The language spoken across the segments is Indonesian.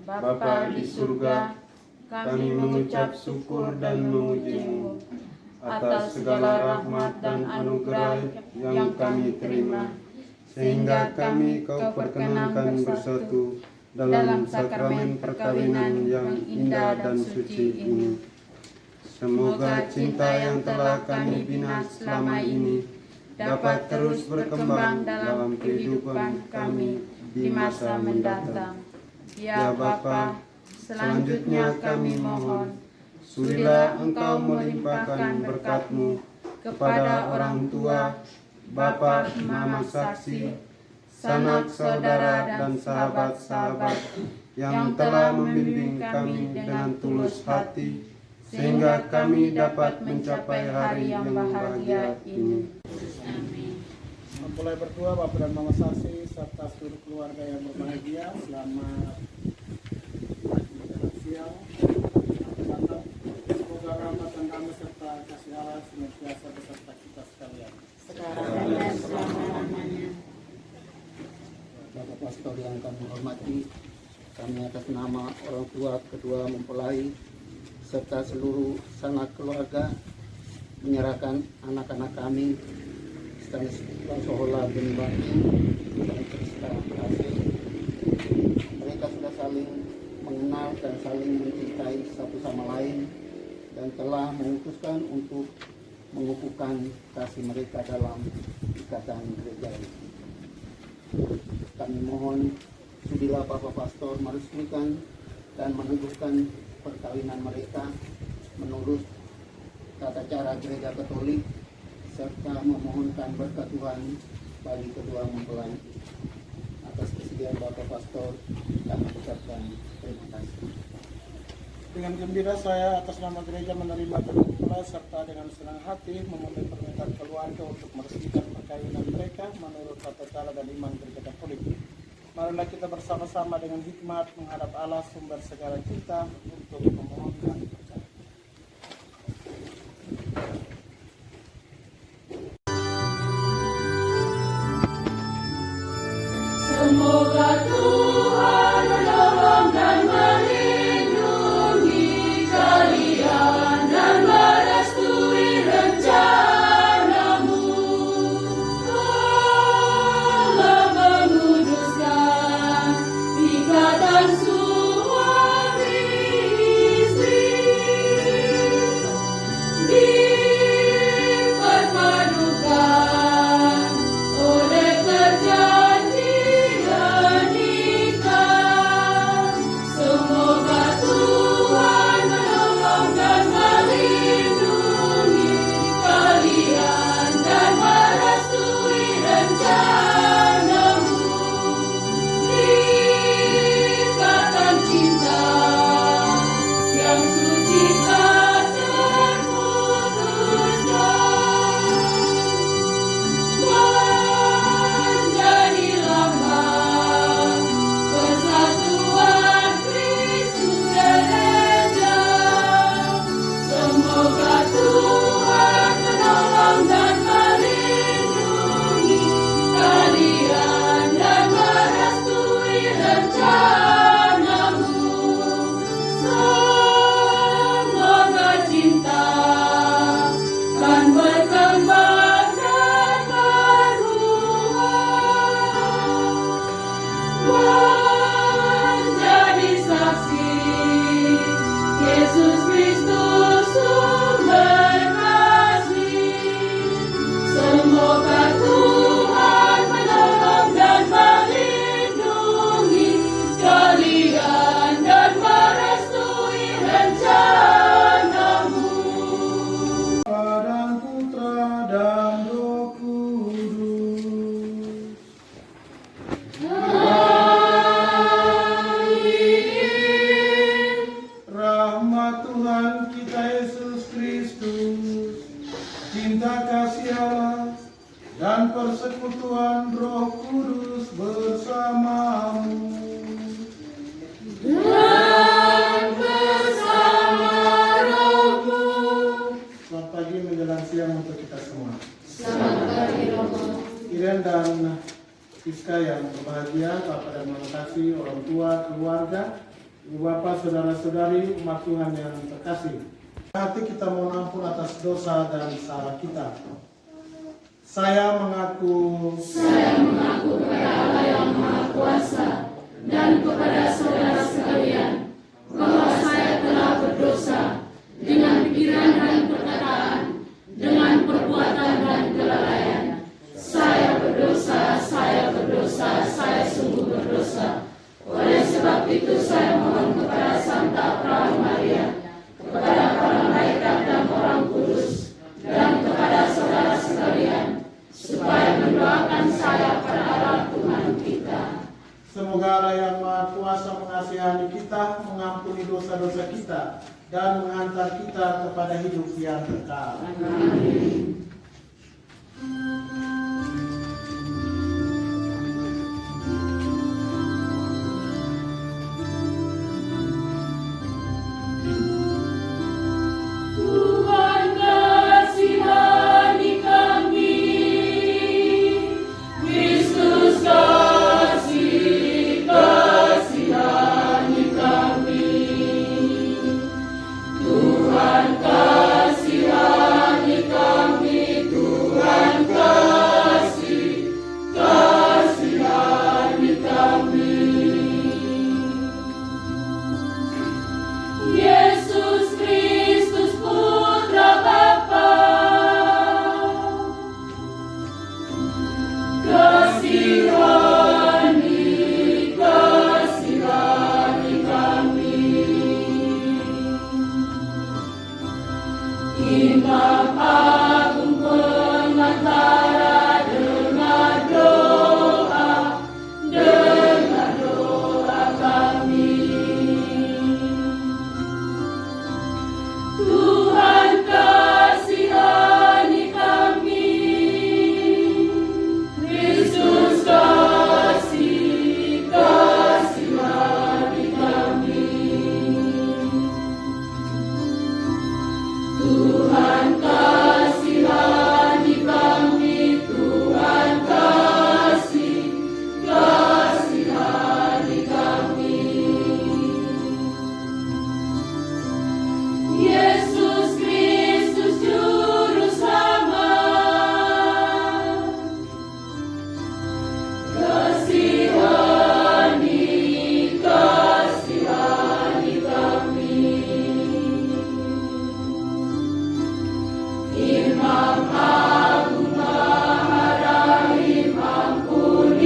Bapa di surga, kami mengucap syukur dan memuji-Mu atas segala rahmat dan anugerah yang kami terima, sehingga kami Kau perkenankan bersatu dalam sakramen perkawinan yang indah dan suci ini. Semoga cinta yang telah kami bina selama ini dapat terus berkembang dalam kehidupan kami di masa mendatang. Ya Bapa, selanjutnya kami mohon, sudilah Engkau melimpahkan berkat-Mu kepada orang tua, bapa, mama saksi, sanak saudara dan sahabat-sahabat yang telah membimbing kami dengan tulus hati, sehingga kami dapat mencapai hari yang bahagia ini. Amin. Mempelai berdua, Bapak dan Mama Saksi, serta seluruh keluarga yang berbahagia, selamat siang. Semoga rahmat dan damai serta kasih Allah senantiasa beserta kita sekalian. Sekarang dan selama-lamanya. Bapak Pastor yang kami hormati, kami atas nama orang tua kedua mempelai serta seluruh sanak keluarga menyerahkan anak-anak kami Stanislaus Sohola bin Bani dan Krista Kasih. Mereka sudah saling mengenal dan saling mencintai satu sama lain dan telah memutuskan untuk mengukuhkan kasih mereka dalam ikatan gereja. Kami mohon sudilah Bapak Pastor meresmikan dan meneguhkan perkawinan mereka menurut tata cara gereja Katolik, serta memohonkan berkat Tuhan bagi kedua mempelai. Atas kesediaan Bapak Pastor, kami ucapkan terima kasih. Dengan gembira saya atas nama gereja menerima kedua mempelai serta dengan senang hati memenuhi permintaan keluarga untuk meresmikan perkawinan mereka menurut tata cara dan iman gereja Katolik. Marilah kita bersama-sama dengan hikmat menghadap Allah sumber segala cinta untuk memohonkan berkat. Semoga Tuhan menolong dan melindungi kalian dan merestui rencanamu. Allah menguduskan ikatan suami istri, diperpadukan oleh perjanjian nikah. Semoga Tuhan menolong dan melindungi kalian dan merestui rencanamu. Ikatan cinta yang suci tak terputuskan, menjadi lambang persatuan Kristus gereja. Semoga Tuhan menolong dan melindungi kalian dan merestui rencanamu. Semoga cinta kan berkembang dan berbuah, menjadi saksi Yesus Kristus sumber kasih. Semoga Tuhan menolong dan melindungi kalian dan merestui rencanamu. Dan Putra dan Roh Kudus. Rahmat Tuhan kita Yesus Kristus, cinta kasih Allah, dan persekutuan Roh Kudus bersamamu. Dan bersama rohmu. Selamat pagi menjelang siang untuk kita semua. Selamat pagi rohmu. Iren dan Siska yang berbahagia, Bapak dan Mama Kasih, orang tua, keluarga, Ibu Bapak, saudara-saudari, umat Tuhan yang terkasih. Hati kita mohon ampun atas dosa dan salah kita. Saya mengaku kepada Allah yang Maha Kuasa dan kepada saudara sekalian bahwa saya telah berdosa dengan pikiran dan perkataan, dengan perbuatan dan kelalaian. Saya berdosa, saya sungguh berdosa. Oleh sebab itu saya mohon kepada Santa Perahu Maria, kepada para malaikat dan orang kudus, dan kepada saudara sekalian, supaya mendoakan saya pada Allah Tuhan kita. semoga Allah yang Maha Kuasa mengasihani kita, mengampuni dosa-dosa kita, dan menghantar kita kepada hidup yang kekal. Amin. Tuhan kasihani kami, Kristus kasihani kami. Tuhan kasihani kami, Tuhan kasihani kami. Yesus Kristus Putra Bapa, kasihani kami. Imam Agung Pengantara, dengar doa kami. Tuhan kasihani kami, Kristus kasihani kami. Tuhan kasihani kami, Tuhan kasihani kami. Yesus Kristus Juru Selamat, kasihani kami. Imam Agung Maharahim, ampunilah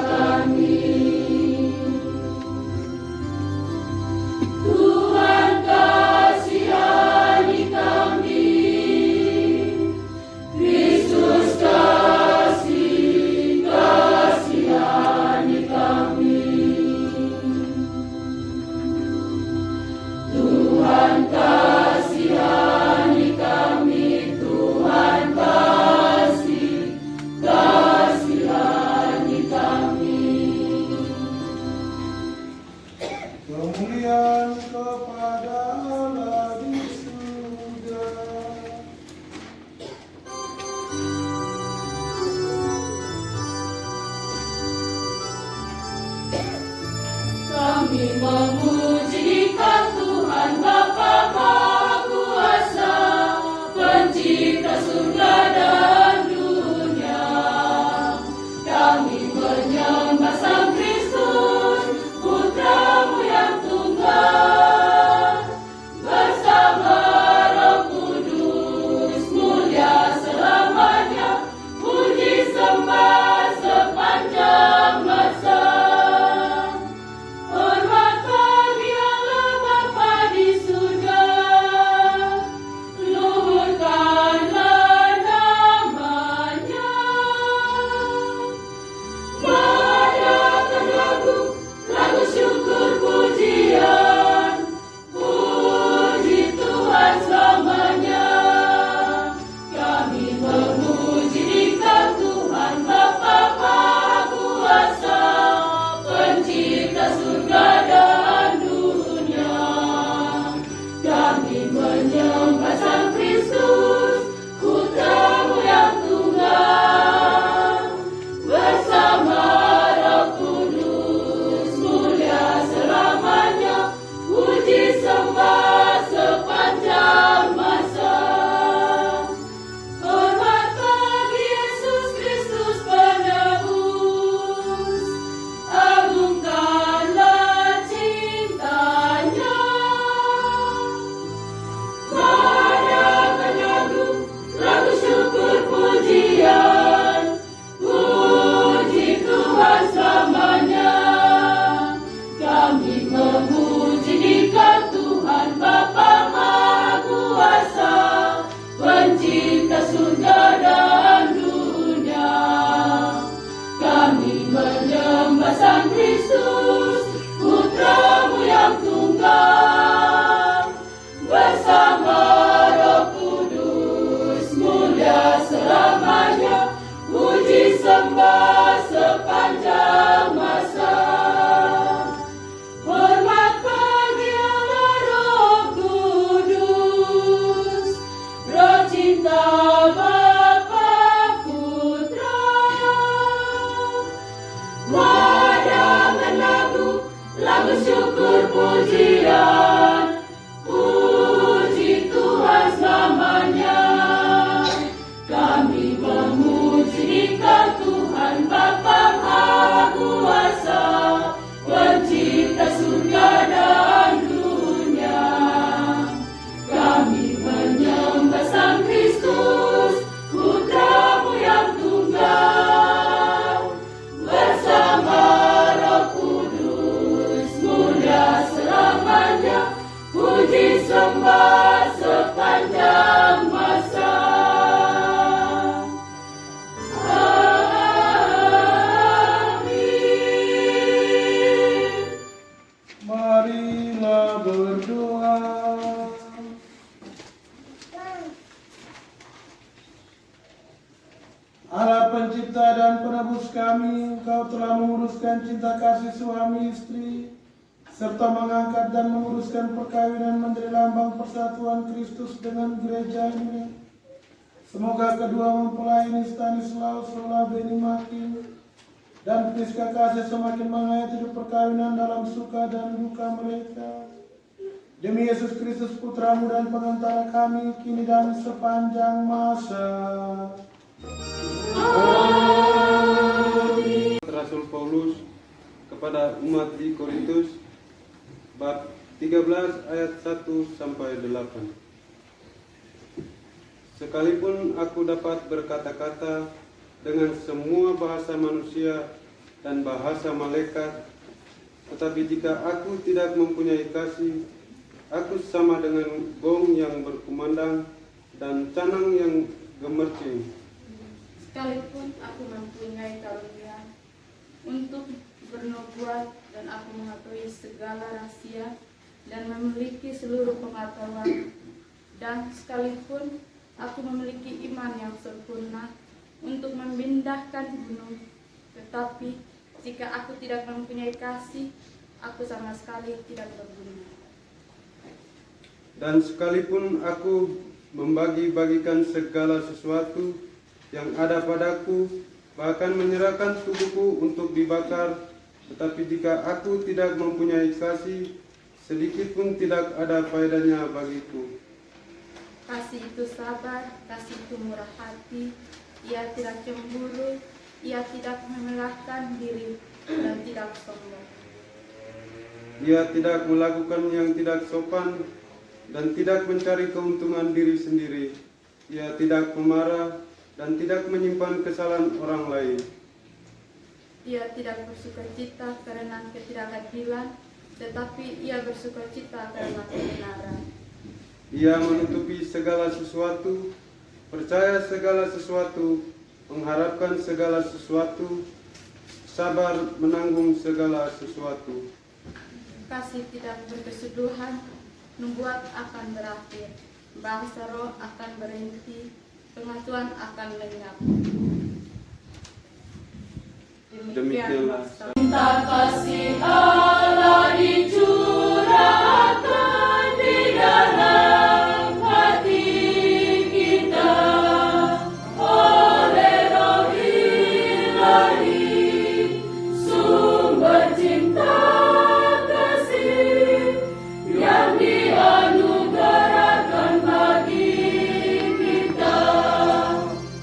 kami. Tuhan kasihani kami, Kristus kasihani kami. Tuhan kasihani kami, Tuhan kasihani kami. Kemuliaan kepada Allah di surga. Kami memujikan Tuhan Bapa Maha Kuasa, Pencipta surga dan dunia. Kami menyembah Sang Kristus, Putra-Mu yang tunggal, bersama Roh Kudus, mulia selamanya, puji sembah sepanjang masa. Hormat bagi Allah Bapa di surga, menyembah Sang Kristus, Putramu yang tunggal, bersama Roh Kudus mulia selamanya, puji sembah sepanjang masa. Hormat bagi Allah Roh Kudus, Roh cinta Bapa Putra. Wadangan lagu syukur pujian, puji Tuhan selamanya. Kami memuji Dikau Tuhan Bapa Maha Kuasa, Pencipta surga dan dunia. Kami menyembah Sang Kristus, Putramu yang tunggal, bersama Roh Kudus mulia selamanya, puji sembah sepanjang masa. Marilah berdoa. Allah pencipta dan penebus kami, Engkau telah menguruskan cinta kasih suami istri, serta mengangkat dan menguruskan perkawinan menjadi lambang persatuan Kristus dengan gerejanya. Semoga kedua mempelai ini Stanislaus Lola Beni Makin dan Priska Kasih semakin menghayati hidup perkawinan dalam suka dan duka mereka. Demi Yesus Kristus Putramu dan pengantara kami, kini dan sepanjang masa. Rasul Paulus kepada umat di Korintus bab 13 ayat 1 sampai 8. Sekalipun aku dapat berkata-kata dengan semua bahasa manusia dan bahasa malaikat, tetapi jika aku tidak mempunyai kasih, aku sama dengan gong yang berkumandang dan canang yang gemercing. Sekalipun aku mempunyai karunia untuk bernubuat dan aku mengetahui segala rahasia dan memiliki seluruh pengetahuan, dan sekalipun aku memiliki iman yang sempurna untuk memindahkan gunung, tetapi jika aku tidak mempunyai kasih, aku sama sekali tidak berguna. Dan sekalipun aku membagi-bagikan segala sesuatu yang ada padaku, bahkan menyerahkan tubuhku untuk dibakar, tetapi jika aku tidak mempunyai kasih, sedikit pun tidak ada faedahnya bagiku. Kasih itu sabar, kasih itu murah hati, ia tidak cemburu, ia tidak memerahkan diri, dan tidak sombong. Ia tidak melakukan yang tidak sopan dan tidak mencari keuntungan diri sendiri. Ia tidak pemarah dan tidak menyimpan kesalahan orang lain. Ia tidak bersukacita karena ketidakadilan, tetapi ia bersukacita karena kebenaran. Ia menutupi segala sesuatu, percaya segala sesuatu, mengharapkan segala sesuatu, sabar menanggung segala sesuatu. Kasih tidak berkesuduhan, nubuat akan berakhir, bahasa roh akan berhenti, pengetahuan akan lenyap. Demikianlah Cinta kasih Allah dicurahkan di dalam hati kita oleh Roh Ilahi, sumber cinta kasih yang dianugerahkan bagi kita.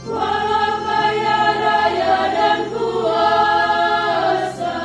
Walau kaya raya dan kuasa,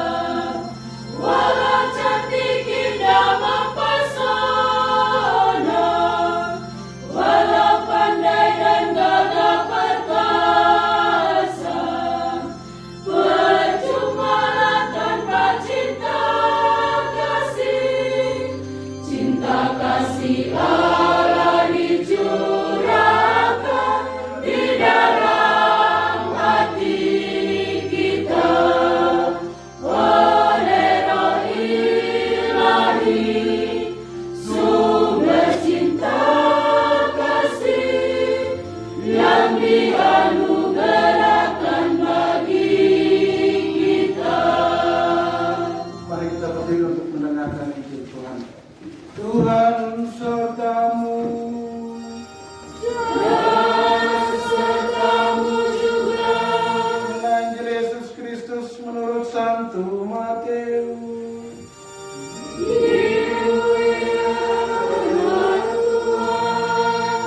menurut Santo Matius.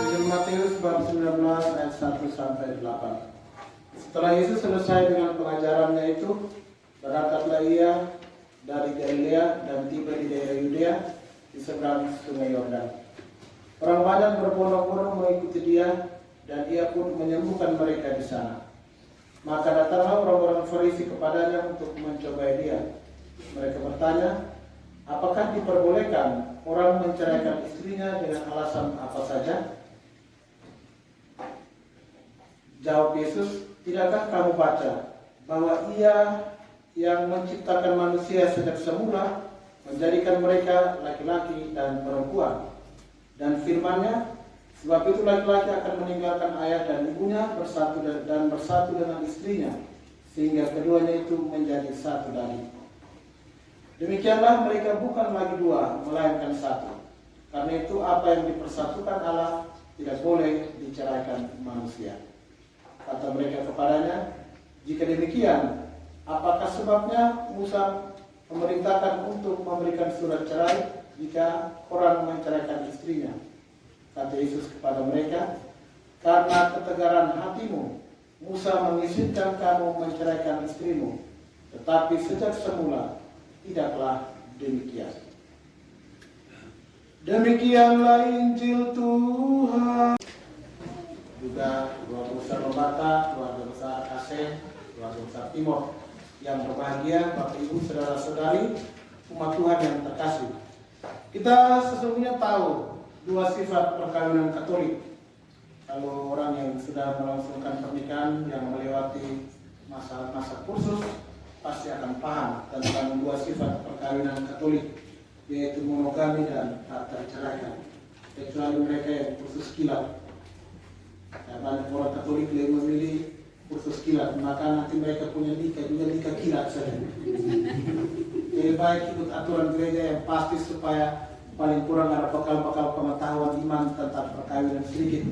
Injil Matius bab 19 ayat 1 sampai 8. Setelah Yesus selesai dengan pengajarannya itu, berangkatlah ia dari Galilea dan tiba di daerah Yudea di seberang sungai Yordan. Orang banyak berbondong-bondong mengikuti dia dan ia pun menyembuhkan mereka di sana. Maka datanglah orang-orang Farisi kepadanya untuk mencobai dia. Mereka bertanya, apakah diperbolehkan orang menceraikan istrinya dengan alasan apa saja? Jawab Yesus, tidakkah kamu baca bahwa Ia yang menciptakan manusia sejak semula menjadikan mereka laki-laki dan perempuan? Dan firman-Nya, sebab itu laki-laki akan meninggalkan ayah dan ibunya bersatu dengan istrinya, sehingga keduanya itu menjadi satu daging. Demikianlah mereka bukan lagi dua, melainkan satu. Karena itu apa yang dipersatukan Allah tidak boleh diceraikan manusia. Kata mereka kepadanya, jika demikian, apakah sebabnya Musa memerintahkan untuk memberikan surat cerai jika orang menceraikan istrinya? Kata Yesus kepada mereka, karena ketegaran hatimu, Musa mengizinkan kamu menceraikan istrimu, tetapi sejak semula tidaklah demikian. Demikianlah Injil Tuhan. Juga keluarga besar Lombata, keluarga besar Asen, keluarga besar Timor yang berbahagia, Bapak Ibu, saudara-saudari, umat Tuhan yang terkasih. Kita sesungguhnya tahu dua sifat perkawinan Katolik. Kalau orang yang sudah melangsungkan pernikahan yang melewati masa kursus pasti akan paham tentang dua sifat perkawinan Katolik, yaitu monogami dan tak terceraikan. Kecuali mereka yang kursus kilat. Ya, banyak orang Katolik yang memilih kursus kilat, maka nanti mereka punya nikah juga nikah kilat saja. Lebih baik ikut aturan gereja yang pasti supaya paling kurang ada bakal pengetahuan iman tentang perkawinan sedikit.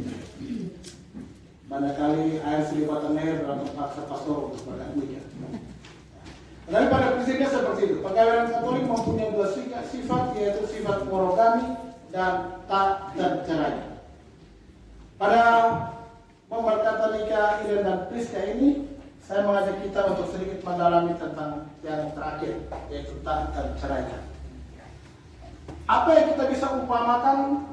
Banyak kali air selibatan leher dalam terpaksa pastor untuk berangkat nikah. Dan pada prinsipnya seperti itu. Perkawinan Katolik mempunyai dua sifat, yaitu sifat monogami dan tak terceraikan. Pada pemberkatan nikah Iden dan Priska ini, saya mengajak kita untuk sedikit mendalami tentang yang terakhir, yaitu tak terceraikan. Apa yang kita bisa umpamakan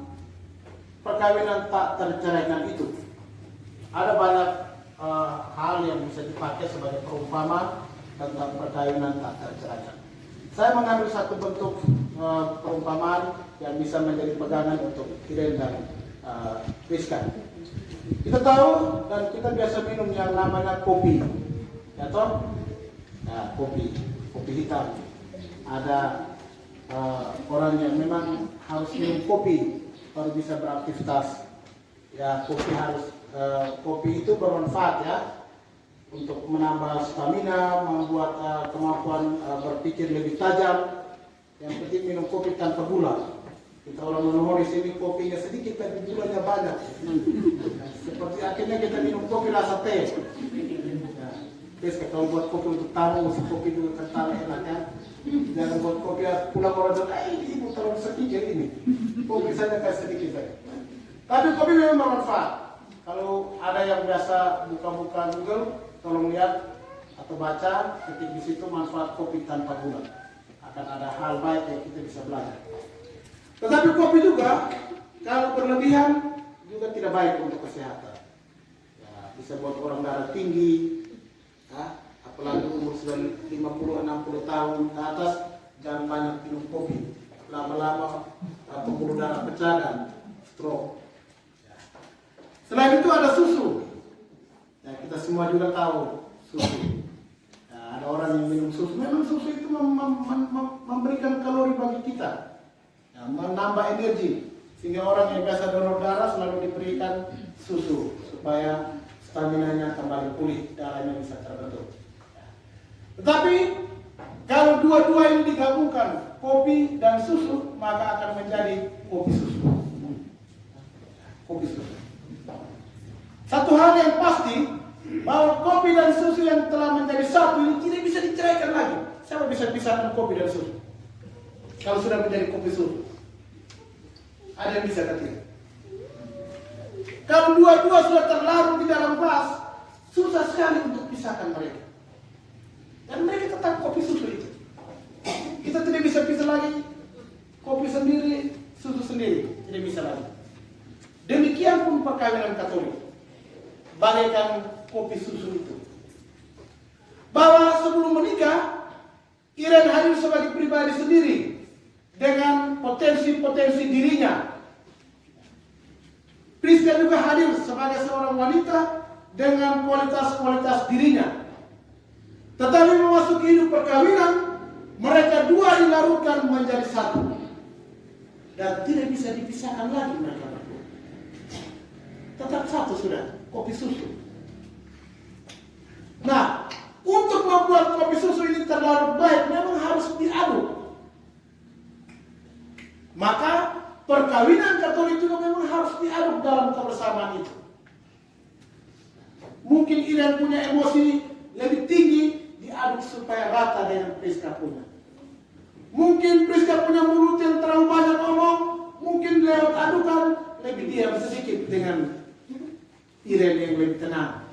perkawinan tak terceraikan itu? Ada banyak hal yang bisa dipakai sebagai perumpamaan tentang perkawinan tak terceraikan. Saya mengambil satu bentuk perumpamaan yang bisa menjadi pegangan untuk Iden dan Priska. Kita tahu dan kita biasa minum yang namanya kopi, ya toh? Nah, kopi hitam. Ada orang yang memang harus minum kopi baru bisa beraktivitas. Ya, kopi itu bermanfaat ya untuk menambah stamina, membuat kemampuan berpikir lebih tajam. Yang penting minum kopi tanpa gula. Kita orang menulis ini kopinya sedikit tapi gulanya banyak. Seperti akhirnya kita minum kopi rasa teh. Terus kalau buat kopi untuk tamu, kopi itu kental enak ya. Jangan buat kopi pulang orang bilang, ini ibu terlalu sedikit ini. Kopi saja kasih sedikit saja. Tapi kopi memang bermanfaat. Kalau ada yang biasa buka-buka Google, tolong lihat atau baca, ketik di situ manfaat kopi tanpa gula. Akan ada hal baik yang kita bisa belajar. Tetapi kopi juga, kalau berlebihan, juga tidak baik untuk kesehatan. Ya, bisa buat orang darah tinggi, ya, apalagi umur sudah 50-60 tahun ke atas, jangan banyak minum kopi. Lama-lama pembuluh darah pecah dan stroke. Ya. Selain itu ada susu. Ya, kita semua juga tahu susu. Ya, ada orang yang minum susu. Memang susu itu memberikan kalori bagi kita. Ya, menambah energi. Sehingga orang yang biasa donor darah selalu diberikan susu. Supaya stamina-nya kembali pulih, darahnya bisa terbentuk. Tetapi kalau dua-dua ini digabungkan, kopi dan susu, maka akan menjadi kopi susu. Kopi susu. Satu hal yang pasti, bahwa kopi dan susu yang telah menjadi satu ini tidak bisa diceraikan lagi. Siapa bisa pisahkan kopi dan susu? Kalau sudah menjadi kopi susu, ada yang bisa tidak? Kalau dua-dua sudah terlarut di dalam gelas, susah sekali untuk pisahkan mereka. Dan mereka tetap kopi susu itu. Kita tidak bisa pisah lagi kopi sendiri, susu sendiri, tidak bisa lagi. Demikian pun perkawinan Katolik, bagaikan kopi susu itu. Bahwa sebelum menikah, Iren hadir sebagai pribadi sendiri dengan potensi-potensi dirinya. Priska juga hadir sebagai seorang wanita dengan kualitas-kualitas dirinya. Tetapi memasuki hidup perkawinan, mereka dua dilarutkan menjadi satu. Dan tidak bisa dipisahkan lagi mereka berdua. Tetap satu sudah, kopi susu. Nah, untuk membuat kopi susu ini terlarut baik memang harus diaduk. Maka perkawinan Katolik juga memang harus diaduk dalam kebersamaan itu. Mungkin Iren punya emosi lebih tinggi, diaduk supaya rata dengan Priska punya. Mungkin Priska punya mulut yang terlalu banyak ngomong, mungkin lewat adukan lebih diam sedikit dengan Iren yang lebih tenang.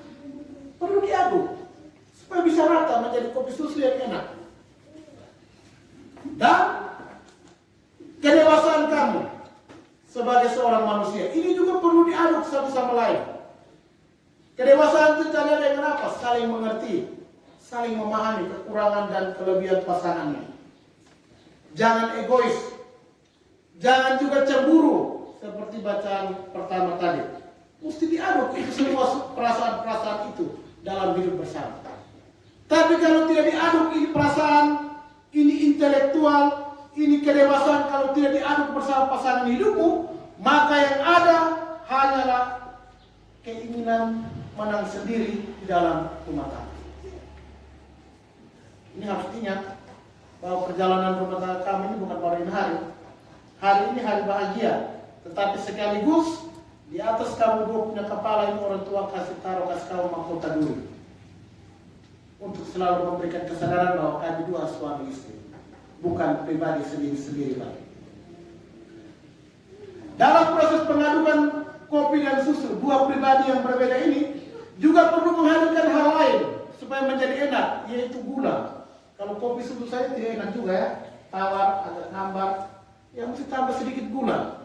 Perlu diaduk supaya bisa rata menjadi kopi susu yang enak. Dan kedewasaan kamu sebagai seorang manusia ini juga perlu diaduk satu sama lain. Kedewasaan itu tanda dengan apa? Saling mengerti, saling memahami kekurangan dan kelebihan pasangannya. Jangan egois, jangan juga cemburu seperti bacaan pertama tadi. Mesti diaduk itu semua perasaan-perasaan itu dalam hidup bersama. Tapi kalau tidak diaduk ini perasaan, ini intelektual, ini kedewasaan, kalau tidak diaduk bersama pasangan hidupmu, maka yang ada hanyalah keinginan menang sendiri di dalam rumah tangga. Ini harus ingat bahwa perjalanan rumah tangga kamu ini bukan pada ini hari. Hari ini hari bahagia, tetapi sekaligus di atas kamu dua punya kepala ini orang tua kasih kamu mahkota dulu. Untuk selalu memberikan kesadaran bahwa kami dua suami istri, bukan pribadi sendiri-sendiri lagi. Dalam proses pengadukan kopi dan susu, dua pribadi yang berbeda ini juga perlu menghadirkan hal lain supaya menjadi enak, yaitu gula. Kalau kopi susu saya tidak enak juga ya, tawar, agak hambar, yang mesti tambah sedikit gula.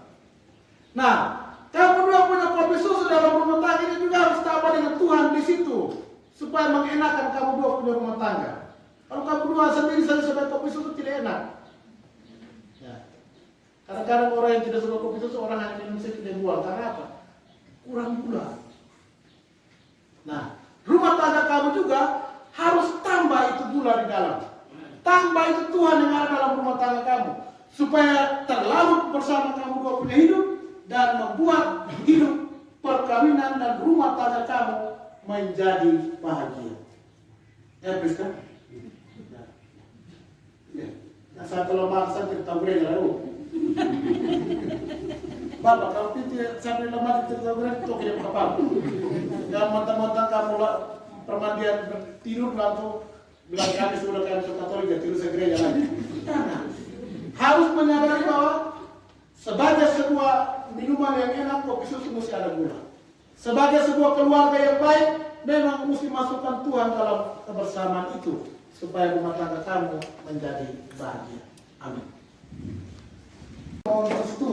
Nah, kamu dua punya kopi susu dalam rumah tangga ini juga harus tambah dengan Tuhan di situ, supaya mengenakan kamu dua punya rumah tangga. Kalau kamu dua sendiri saja sebagai kopi susu tidak enak. Ya. Kadang-kadang orang yang tidak suka kopi susu, orang hanya minum sedikit dan buang. Karena apa? Kurang gula. Nah, rumah tangga kamu juga harus tambah itu gula di dalam. Tambah itu Tuhan yang ada dalam rumah tangga kamu. Supaya terlarut bersama kamu dua punya hidup dan membuat hidup perkawinan dan rumah tangga kamu menjadi bahagia. Ya, Priska? Ya. Nah, satu lemah saja kita boleh lalu. Bapak, kalau tidak sampai lemah kita boleh itu kirim kapal. Jangan mentang-mentang kamu permandian tidur langsung bilang kami sudah Katolik ya tidur gereja lagi. Jangan. Harus menyadari bahwa sebagai sebuah minuman yang enak, kopi susu mesti ada gula. Sebagai sebuah keluarga yang baik, memang mesti masukkan Tuhan dalam kebersamaan itu supaya rumah tangga kamu menjadi bahagia. Amin. Mohon restu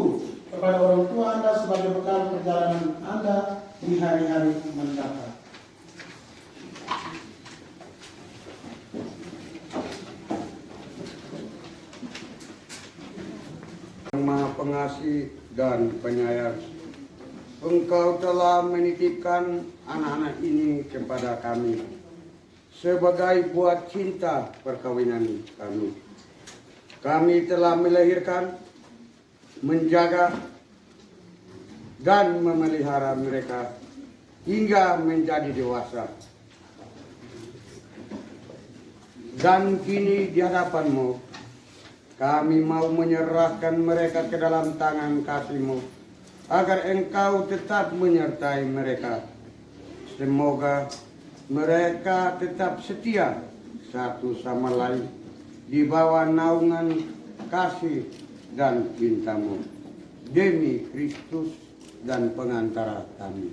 kepada orang tua Anda sebagai bekal perjalanan Anda di hari-hari mendatang. Yang Maha Pengasih dan Penyayang, Engkau telah menitipkan anak-anak ini kepada kami sebagai buah cinta perkawinan kami. Kami telah melahirkan, menjaga, dan memelihara mereka hingga menjadi dewasa. Dan kini di hadapan-Mu, kami mau menyerahkan mereka ke dalam tangan kasih-Mu, agar Engkau tetap menyertai mereka. Semoga mereka tetap setia satu sama lain di bawah naungan kasih dan cintamu demi Kristus dan pengantara kami.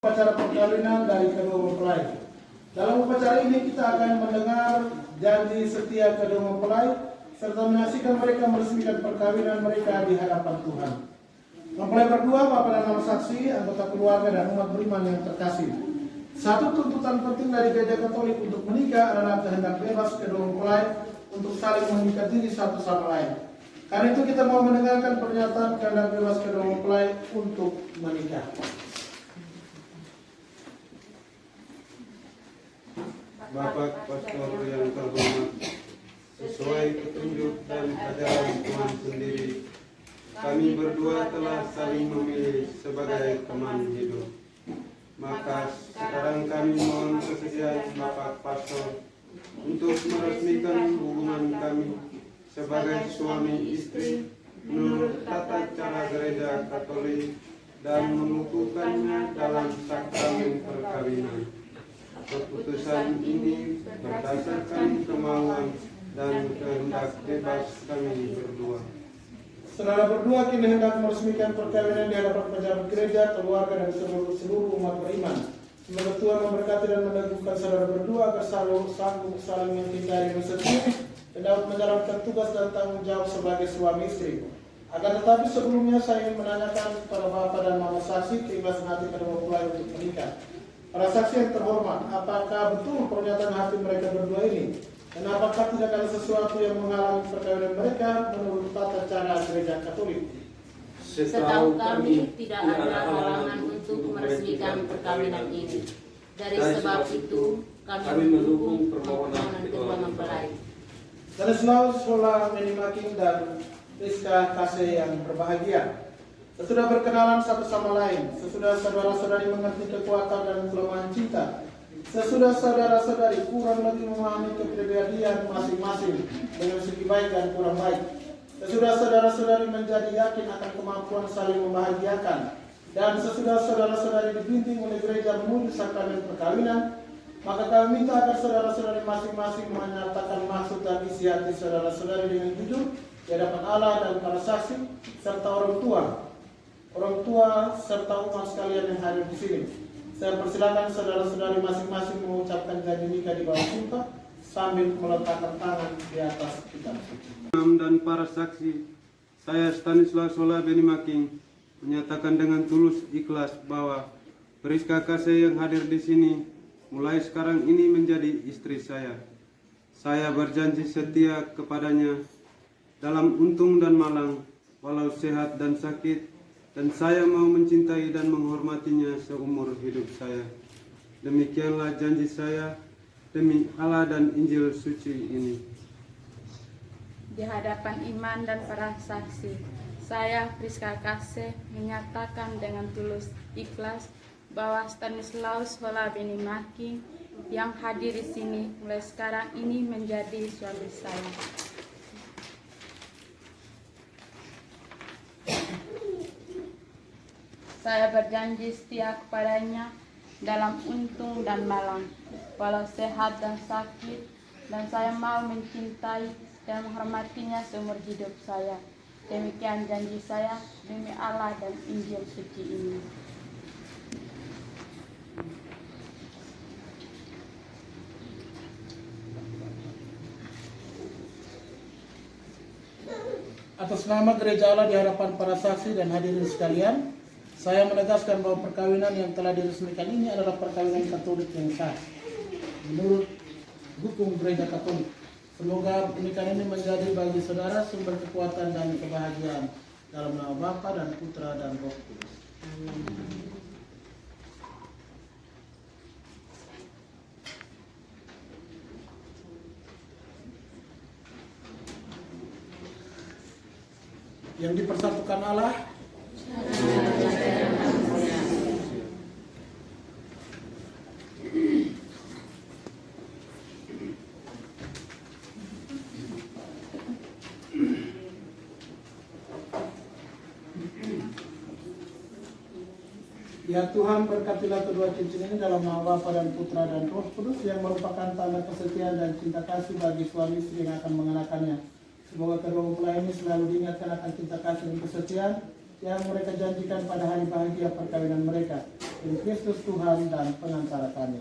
Upacara perkawinan dari kedua mempelai. Dalam upacara ini kita akan mendengar janji setia kedua mempelai serta menyaksikan mereka meresmikan perkawinan mereka di hadapan Tuhan. Mempelai berdua, Bapak dan Mama saksi, anggota keluarga dan umat beriman yang terkasih. Satu tuntutan penting dari Gereja Katolik untuk menikah adalah kehendak bebas kedua mempelai untuk saling mengikat diri satu sama lain. Karena itu kita mau mendengarkan pernyataan kehendak bebas kedua mempelai untuk menikah. Bapak Pastor yang terhormat, sesuai petunjuk dan ajaran Tuhan sendiri, kami berdua telah saling memilih sebagai teman hidup. Maka sekarang kami mohon kesediaan Bapak Pastor untuk meresmikan hubungan kami sebagai suami istri menurut tata cara Gereja Katolik dan mengukuhkannya dalam sakramen perkawinan. Keputusan ini berdasarkan kemauan dan kehendak bebas kami berdua. Saudara berdua kini hendak meresmikan perkawinan di hadapan pejabat gereja, keluarga, dan seluruh umat beriman. Semoga Tuhan memberkati dan meneguhkan saudara berdua agar selalu sanggup saling mencintai dan setia dan dapat menjalankan tugas dan tanggung jawab sebagai suami istri. Akan tetapi sebelumnya saya ingin menanyakan kepada Bapak dan Mama saksi keikhlasan hati kedua mempelai untuk menikah. Para saksi yang terhormat, apakah betul pernyataan hati mereka berdua ini? Dan apakah tidak ada sesuatu yang menghalangi perkawinan mereka menurut tata cara Gereja Katolik? Setahu kami tidak ada halangan untuk meresmikan perkawinan ini. Dari sebab itu kami mendukung permohonan kedua mempelai. Stanislaus Sola Menimaking dan Rizka Kase yang berbahagia. Sesudah berkenalan satu sama lain, sesudah saudara-saudari mengerti kekuatan dan kelemahan cinta, sesudah saudara-saudari kurang lebih memahami kepribadian masing-masing dengan segi baik dan kurang baik, sesudah saudara-saudari menjadi yakin akan kemampuan saling membahagiakan, dan sesudah saudara-saudari dibimbing oleh gereja menuju sakramen perkawinan, maka kami minta agar saudara-saudari masing-masing menyatakan maksud dan isi hati saudara-saudari dengan jujur di hadapan Allah dan para saksi serta orang tua serta umat sekalian yang hadir di sini. Saya persilakan saudara-saudari masing-masing mengucapkan janji nikah di bawah sumpah sambil meletakkan tangan di atas kitab suci. Dan para saksi, saya Stanislaus Sola Benimaking menyatakan dengan tulus ikhlas bahwa Rizka Kase yang hadir di sini mulai sekarang ini menjadi istri saya. Saya berjanji setia kepadanya dalam untung dan malang, walau sehat dan sakit, dan saya mau mencintai dan menghormatinya seumur hidup saya. Demikianlah janji saya demi Allah dan Injil suci ini. Di hadapan iman dan para saksi, saya Rizka Kase menyatakan dengan tulus ikhlas bahwa Stanislaus Sola Benimaking yang hadir di sini mulai sekarang ini menjadi suami saya. Saya berjanji setia kepadanya dalam untung dan malang, walau sehat dan sakit, dan saya mau mencintai dan menghormatinya seumur hidup saya. Demikian janji saya demi Allah dan Injil suci ini. Atas nama Gereja Allah di hadapan para saksi dan hadirin sekalian, saya menegaskan bahwa perkawinan yang telah diresmikan ini adalah perkawinan Katolik yang sah menurut hukum Gereja Katolik. Semoga pernikahan ini menjadi bagi saudara sumber kekuatan dan kebahagiaan dalam nama Bapa dan Putra dan Roh Kudus. Yang dipersatukan Allah, Ya Tuhan, berkatilah kedua cincin ini dalam nama Bapa dan Putra dan Roh Kudus yang merupakan tanda kesetiaan dan cinta kasih bagi suami istri yang akan mengenakannya. Semoga kedua mempelai ini selalu diingatkan akan cinta kasih dan kesetiaan yang mereka janjikan pada hari bahagia perkawinan mereka. Demi Kristus Tuhan dan pengantara kami.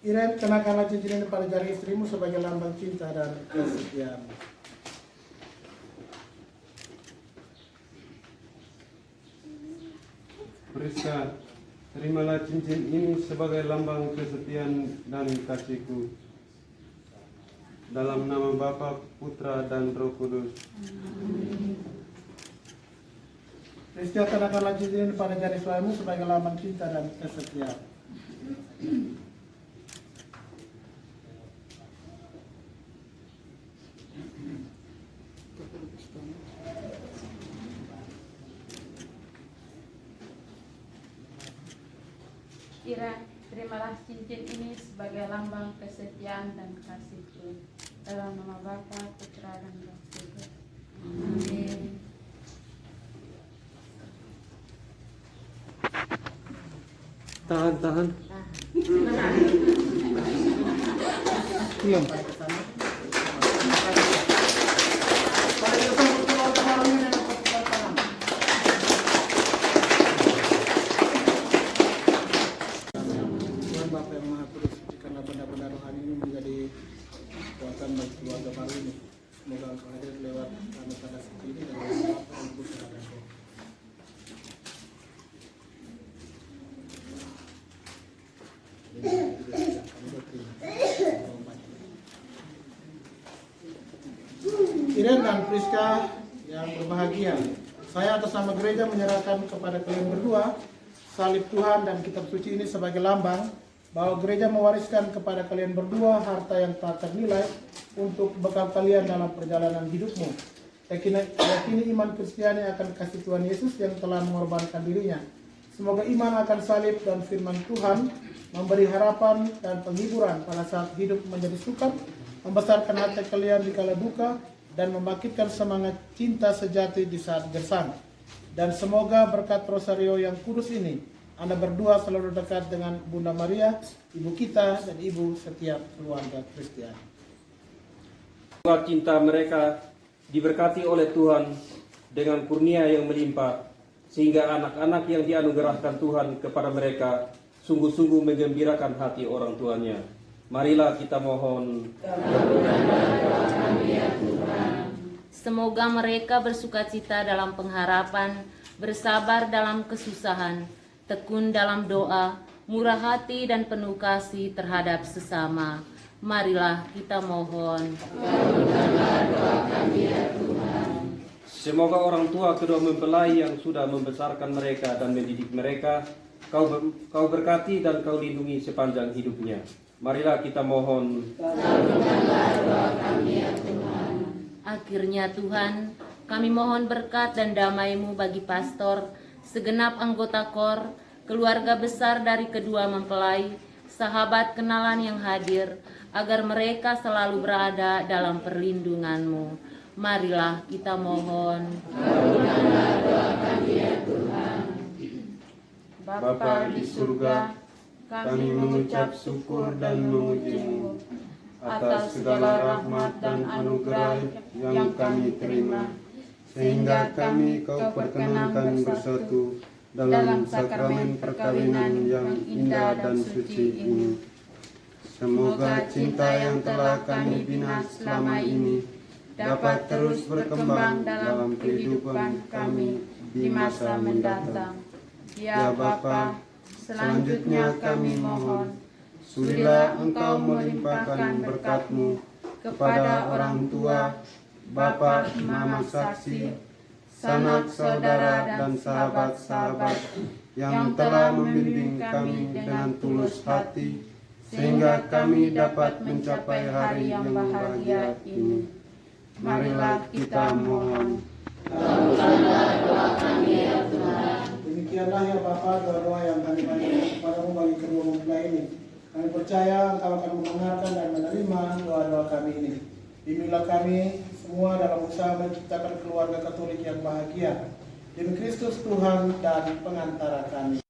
Iren, kenakanlah cincin ini pada jari istrimu sebagai lambang cinta dan kesetiaan. Priska, terimalah cincin ini sebagai lambang kesetiaan dan kasihku. Dalam nama Bapa, Putra, dan Roh Kudus. Priska, kenakanlah cincin ini pada jari suamimu sebagai lambang cinta dan kesetiaan. Ira, terimalah cincin ini sebagai lambang kesetiaan dan kasihku. Dalam nama Bapa, Putra, dan Roh Kudus. Amin. Tahan. Diam. Tuhan Bapa yang Maha Kudus, sucikanlah benda-benda rohani ini menjadi kekuatan bagi keluarga baru ini. Semoga Engkau hadir lewat kami pada saat ini dan dalam Bapa dan Putra dan Roh. Iren dan Priska yang berbahagia, saya atas nama gereja menyerahkan kepada kalian berdua salib Tuhan dan kitab suci ini sebagai lambang bahwa gereja mewariskan kepada kalian berdua harta yang tak ternilai untuk bekal kalian dalam perjalanan hidupmu. Yakini iman Kristiani akan kasih Tuhan Yesus yang telah mengorbankan dirinya. Semoga iman akan salib dan firman Tuhan memberi harapan dan penghiburan pada saat hidup menjadi sukar, membesarkan hati kalian di kala duka, dan membangkitkan semangat cinta sejati di saat gersang. Dan semoga berkat rosario yang kudus ini, Anda berdua selalu dekat dengan Bunda Maria, ibu kita dan ibu setiap keluarga Kristiani. Semoga cinta mereka diberkati oleh Tuhan dengan kurnia yang melimpah, sehingga anak-anak yang dianugerahkan Tuhan kepada mereka sungguh-sungguh menggembirakan hati orang tuanya. Marilah kita mohon. Semoga mereka bersukacita dalam pengharapan, bersabar dalam kesusahan, tekun dalam doa, murah hati dan penuh kasih terhadap sesama. Marilah kita mohon. Semoga orang tua kedua mempelai yang sudah membesarkan mereka dan mendidik mereka, Kau berkati dan Kau lindungi sepanjang hidupnya. Marilah kita mohon. Akhirnya Tuhan, kami mohon berkat dan damai-Mu bagi pastor, segenap anggota KOR, keluarga besar dari kedua mempelai, sahabat kenalan yang hadir, agar mereka selalu berada dalam perlindungan-Mu. Marilah kita mohon. Bapa di surga, kami mengucap syukur dan memuji-Mu atas segala rahmat dan anugerah yang kami terima, sehingga kami Kau perkenankan bersatu dalam sakramen perkawinan yang indah dan suci ini. Semoga cinta yang telah kami bina selama ini dapat terus berkembang dalam kehidupan kami di masa mendatang. Ya Bapa, selanjutnya kami mohon, sudilah Engkau melimpahkan berkat-Mu kepada orang tua, Bapa, Mama Saksi, sanak saudara dan sahabat-sahabat yang telah membimbing kami dengan tulus hati, sehingga kami dapat mencapai hari yang bahagia ini. Marilah kita mohon. Demikian Demikianlah ya Bapa, doa-doa yang kami panjatkan kepadamu bagi kedua mempelai ini. Kami percaya Engkau akan mendengarkan dan menerima doa-doa kami ini. Bimbinglah kami semua dalam usaha menciptakan keluarga Katolik yang bahagia. Demi Kristus Tuhan dan pengantara kami.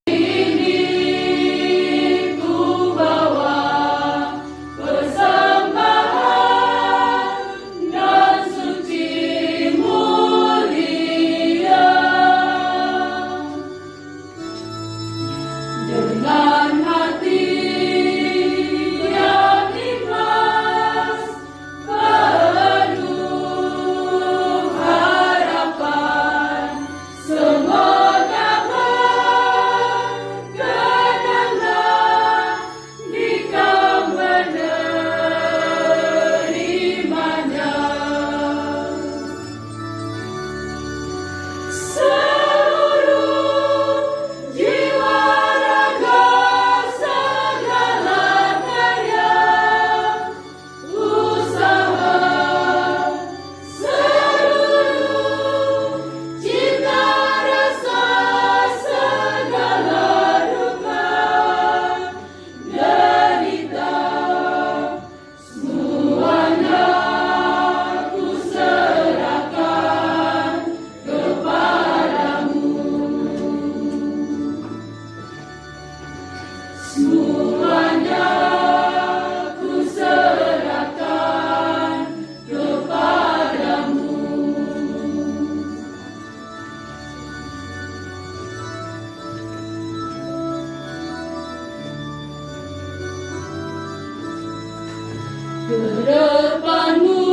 Kedepanmu,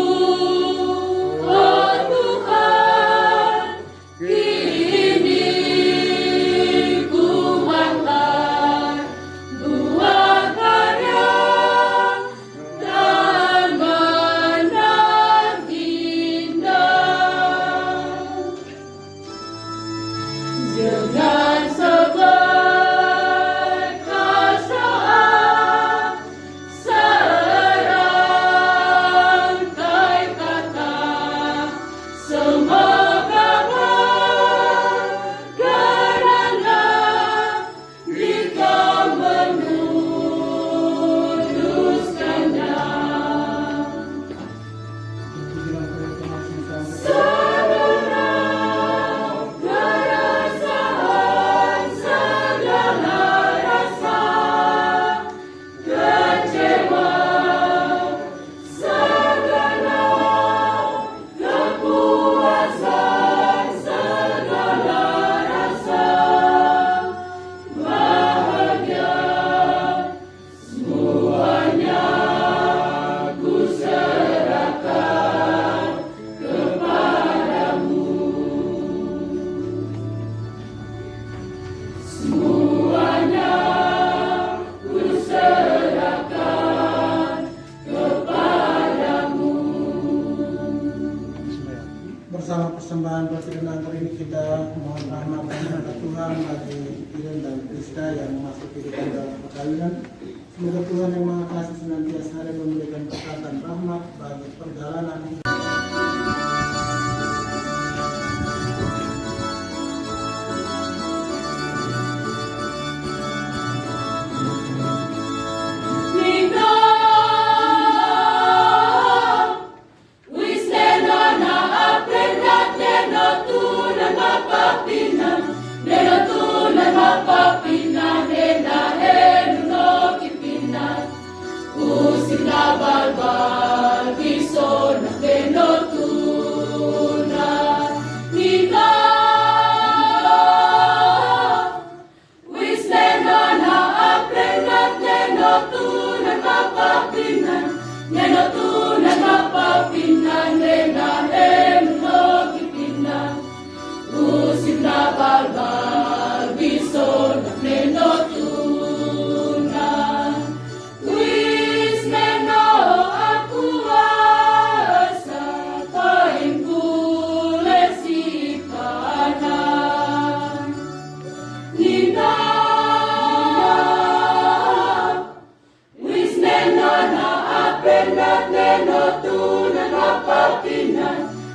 oh Tuhan, kini kuatkan buah karya dan menang indah. Dengan seberkas doa serangkai kata, semoga berkenanlah Engkau memutuskannya. Segenap perasaan, segala rasa kecewa, segenap kepuasan, segala rasa bahagia, semuanya ku serahkan kepadamu. Semuanya ku serahkan kepadamu. Bersama persembahan persidangan kali ini kita mohon rahmat dan berkat Tuhan bagi Iren dan Krista yang masuk kehidupan dalam perkawinan. Semoga Tuhan yang Maha Kasih senantiasa ada memberikan berkat dan rahmat bagi perjalanan hidup.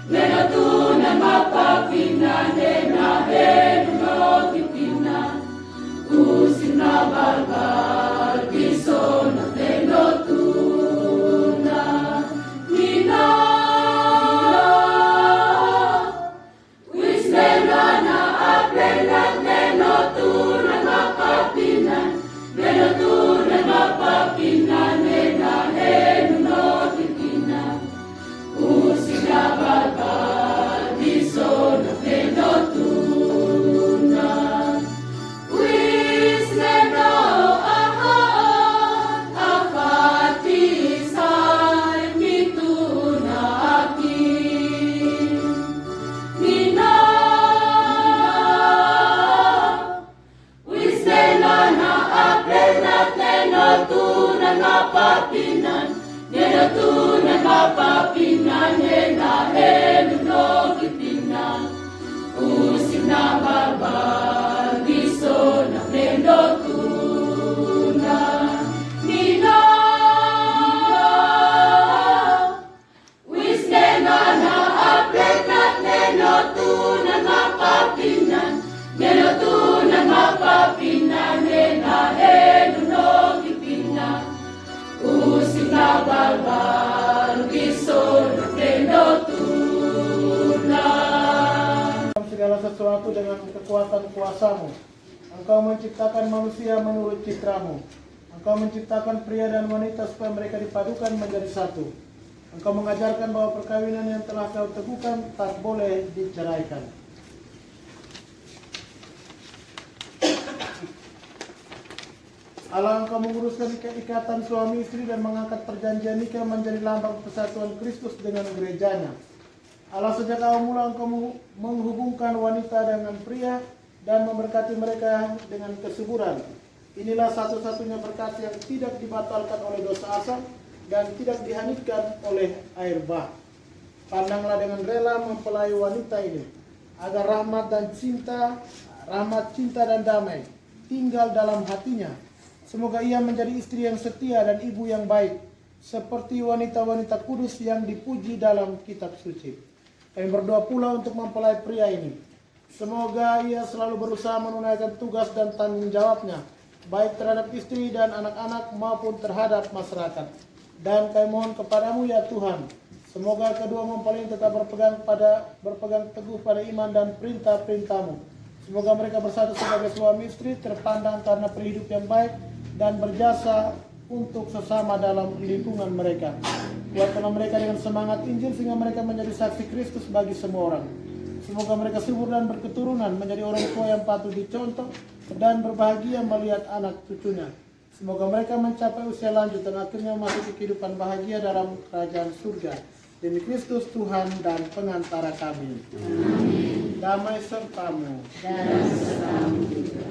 Nena tunan mapapinan, nena henu no kipina. salvar visor refrendo Tuhan. Segala sesuatu dengan kekuatan kuasamu. Engkau menciptakan manusia menurut citramu. Engkau menciptakan pria dan wanita supaya mereka dipadukan menjadi satu. Engkau mengajarkan bahwa perkawinan yang telah kau teguhkan tak boleh diceraikan. Allah, engkau menguruskan ikatan suami istri dan mengangkat perjanjian nikah menjadi lambang persatuan Kristus dengan gerejanya. Allah, sejak awal mula engkau menghubungkan wanita dengan pria dan memberkati mereka dengan kesuburan. Inilah satu-satunya berkat yang tidak dibatalkan oleh dosa asal dan tidak dihanyutkan oleh air bah. Pandanglah dengan rela mempelai wanita ini, agar rahmat, cinta dan damai tinggal dalam hatinya. Semoga ia menjadi istri yang setia dan ibu yang baik, seperti wanita-wanita kudus yang dipuji dalam kitab suci. Kami berdoa pula untuk mempelai pria ini. Semoga ia selalu berusaha menunaikan tugas dan tanggung jawabnya, baik terhadap istri dan anak-anak maupun terhadap masyarakat. Dan kami mohon kepadamu ya Tuhan, semoga kedua mempelai tetap berpegang teguh pada iman dan perintah-perintahmu. Semoga mereka bersatu sebagai suami istri, terpandang karena perhidup yang baik dan berjasa untuk sesama dalam lingkungan mereka. Kuatkanlah mereka dengan semangat Injil sehingga mereka menjadi saksi Kristus bagi semua orang. Semoga mereka subur dan berketurunan, menjadi orang tua yang patut dicontoh dan berbahagia melihat anak cucunya. Semoga mereka mencapai usia lanjut dan akhirnya memasuki kehidupan bahagia dalam kerajaan surga. Demi Kristus Tuhan dan pengantara kami. Amin. Damai sertamu. Dan sertamu juga.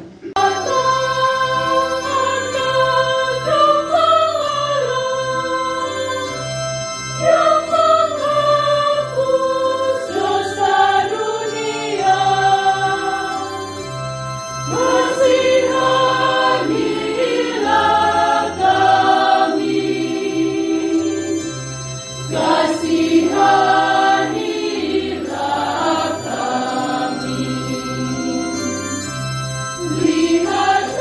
Lihat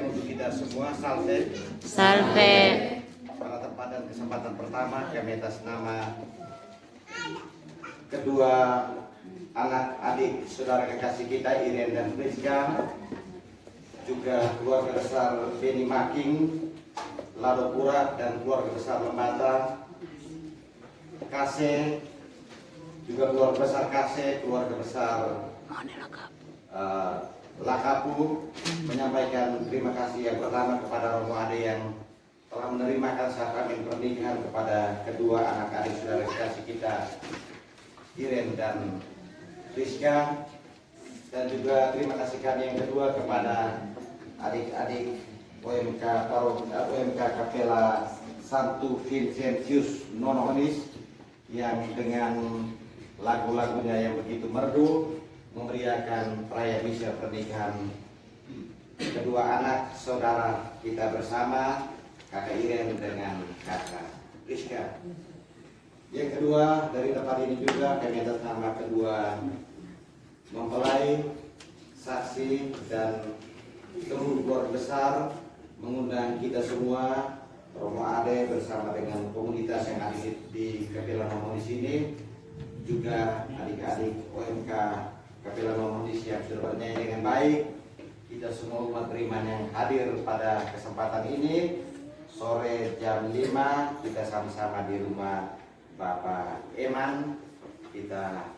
untuk kita semua. Salve. Salve. Pada tempat dan kesempatan pertama kami atas nama kedua anak adik saudara kekasih kita Iren dan Priska, juga keluarga besar Beni Making, Lado Pura, dan keluarga besar Lembata, Kase, juga keluarga besar Kase, keluarga besar Lakapu, menyampaikan terima kasih yang pertama kepada Romo Ade yang telah menerima sakramen pernikahan kepada kedua anak adik saudara kekasih kita Iren dan Rizka, dan juga terima kasih kami yang kedua kepada adik-adik OMK Kapela Santo Vincentius Nononis yang dengan lagu-lagunya yang begitu merdu memeriahkan perayaan misa pernikahan kedua anak saudara kita bersama, kakak Iren dengan kakak Rizka. Yang kedua, dari tempat ini juga kami atas nama kedua mempelai, saksi, dan seluruh keluarga besar mengundang kita semua, Romo Ade bersama dengan komunitas yang ada di Kapela Nononis ini, juga adik-adik OMK Kapela Nononis yang sudah bernyanyi dengan baik, kita semua umat beriman yang hadir pada kesempatan ini. Sore jam 5 kita sama-sama di rumah Bapak Eman, kita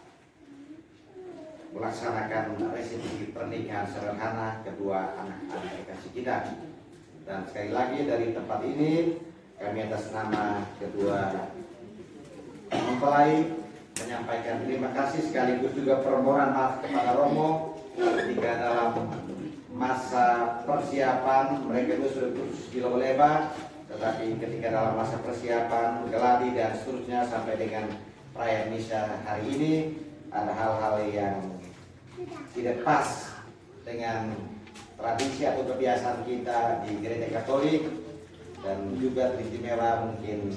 melaksanakan resepsi pernikahan sederhana kedua anak-anak kekasih kita. Dan sekali lagi dari tempat ini kami atas nama kedua mempelai menyampaikan terima kasih sekaligus juga permohonan maaf kepada Romo ketika dalam masa persiapan mereka itu sudah putus di Leba, tetapi ketika dalam masa persiapan geladi dan seterusnya sampai dengan perayaan misa hari ini ada hal-hal yang tidak pas dengan tradisi atau kebiasaan kita di gereja Katolik, dan juga teristimewa mungkin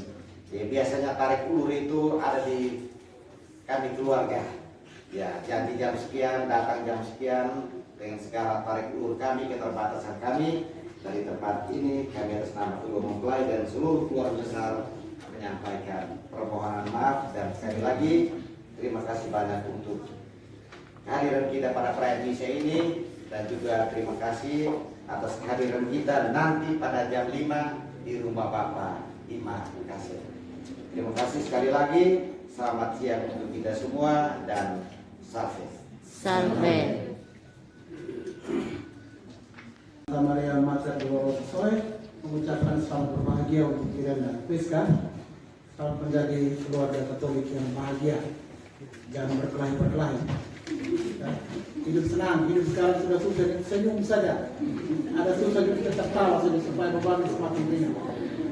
biasanya tarik ulur itu ada di kami keluarga ya, janji jam sekian, datang jam sekian, dengan segala tarik ulur kami, keterbatasan kami. Dari tempat ini kami atas nama kedua mempelai dan seluruh keluarga besar menyampaikan permohonan maaf, dan sekali lagi terima kasih banyak untuk kehadiran kita pada perayaan misa ini, dan juga terima kasih atas kehadiran kita nanti pada jam 5 di rumah Bapak Ima Kasih. Terima kasih sekali lagi, selamat siang untuk kita semua, dan salve. Salve. Santa Maria Mater Dolorosa Soe mengucapkan selamat berbahagia untuk Iren dan Priska. Selamat menjadi keluarga Katolik yang bahagia, jangan berkelahi-berkelahi. Ya. Hidup senang, hidup sekarang sudah susah, senyum saja. Ada susah juga kita tertawa saja supaya beban semakin ringan.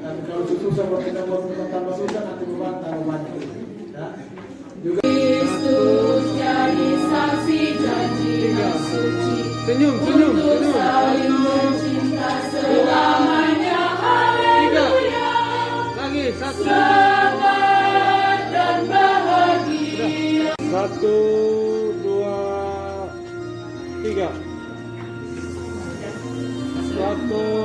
Dan kalau susah buat kita buat tambah susah, nanti beban tambah banyak. Ya. Juga Kristus jadi saksi janji yang suci untuk saling mencinta selamanya. Haleluya. Selamat dan bahagia. 1, 2, 3. 1